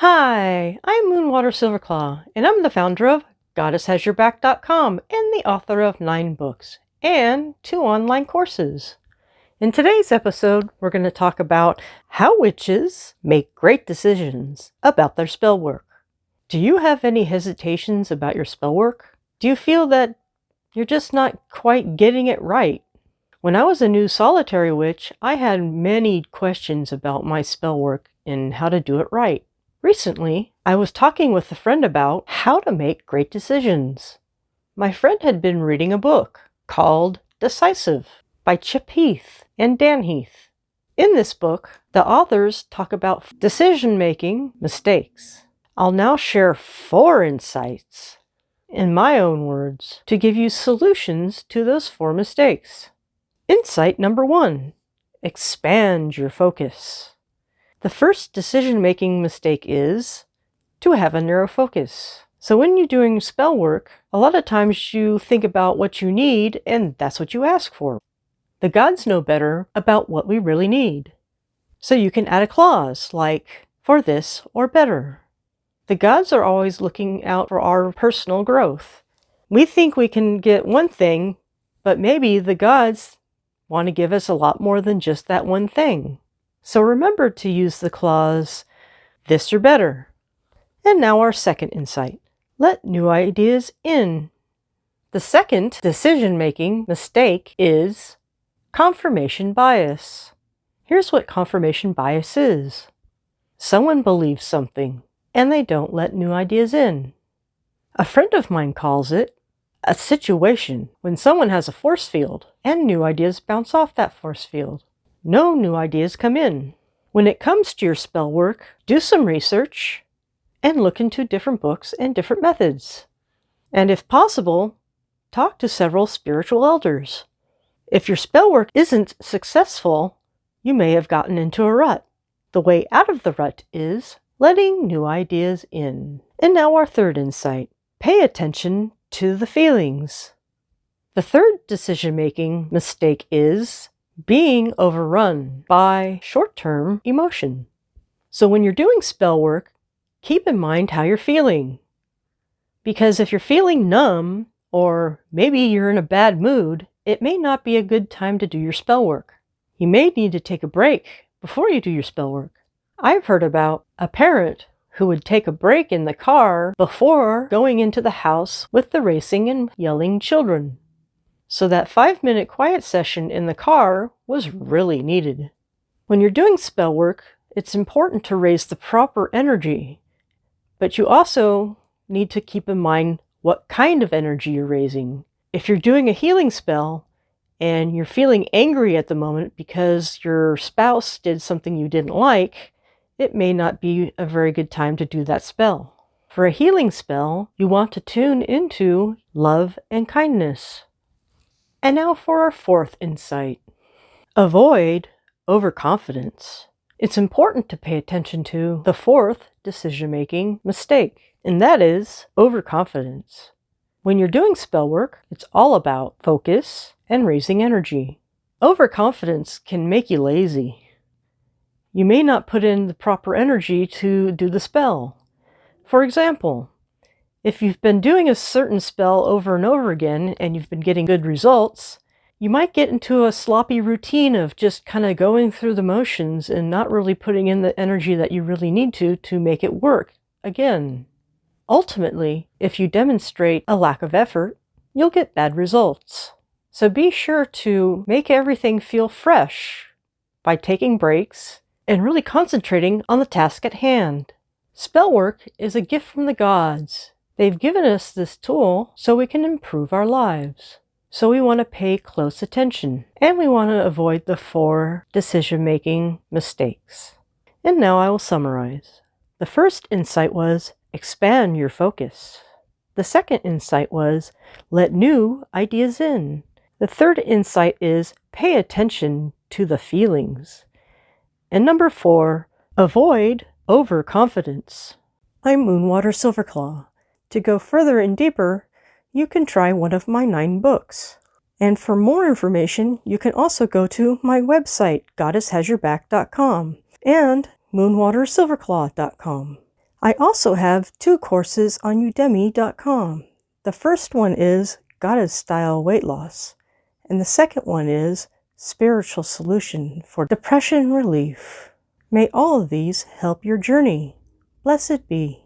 Hi, I'm Moonwater Silverclaw, and I'm the founder of GoddessHasYourBack.com and the author of 9 books and 2 online courses. In today's episode, we're going to talk about how witches make great decisions about their spell work. Do you have any hesitations about your spell work? Do you feel that you're just not quite getting it right? When I was a new solitary witch, I had many questions about my spell work and how to do it right. Recently, I was talking with a friend about how to make great decisions. My friend had been reading a book called Decisive by Chip Heath and Dan Heath. In this book, the authors talk about decision-making mistakes. I'll now share 4 insights, in my own words, to give you solutions to those 4 mistakes. Insight number 1, expand your focus. The first decision-making mistake is to have a narrow focus. So when you're doing spell work, a lot of times you think about what you need and that's what you ask for. The gods know better about what we really need. So you can add a clause like, for this or better. The gods are always looking out for our personal growth. We think we can get one thing, but maybe the gods want to give us a lot more than just that one thing. So remember to use the clause, this or better. And now our second insight. Let new ideas in. The second decision-making mistake is confirmation bias. Here's what confirmation bias is. Someone believes something, and they don't let new ideas in. A friend of mine calls it a situation when someone has a force field, and new ideas bounce off that force field. No new ideas come in. When it comes to your spell work, do some research and look into different books and different methods. And if possible, talk to several spiritual elders. If your spell work isn't successful, you may have gotten into a rut. The way out of the rut is letting new ideas in. And now our third insight. Pay attention to the feelings. The third decision-making mistake is being overrun by short-term emotion. So when you're doing spell work, keep in mind how you're feeling. Because if you're feeling numb, or maybe you're in a bad mood, it may not be a good time to do your spell work. You may need to take a break before you do your spell work. I've heard about a parent who would take a break in the car before going into the house with the racing and yelling children. So that 5-minute quiet session in the car was really needed. When you're doing spell work, it's important to raise the proper energy, but you also need to keep in mind what kind of energy you're raising. If you're doing a healing spell and you're feeling angry at the moment because your spouse did something you didn't like, it may not be a very good time to do that spell. For a healing spell, you want to tune into love and kindness. And now for our fourth insight. Avoid overconfidence. It's important to pay attention to the fourth decision-making mistake, and that is overconfidence. When you're doing spell work, it's all about focus and raising energy. Overconfidence can make you lazy. You may not put in the proper energy to do the spell. For example, if you've been doing a certain spell over and over again and you've been getting good results, you might get into a sloppy routine of just kind of going through the motions and not really putting in the energy that you really need to make it work again. Ultimately, if you demonstrate a lack of effort, you'll get bad results. So be sure to make everything feel fresh by taking breaks and really concentrating on the task at hand. Spell work is a gift from the gods. They've given us this tool so we can improve our lives. So we want to pay close attention, and we want to avoid the 4 decision-making mistakes. And now I will summarize. The first insight was expand your focus. The second insight was let new ideas in. The third insight is pay attention to the feelings. And number 4, avoid overconfidence. I'm Moonwater Silverclaw. To go further and deeper, you can try one of my 9 books. And for more information, you can also go to my website, GoddessHasYourBack.com, and MoonwaterSilverclaw.com. I also have 2 courses on udemy.com. The first one is Goddess Style Weight Loss, and the second one is Spiritual Solution for Depression Relief. May all of these help your journey. Blessed be.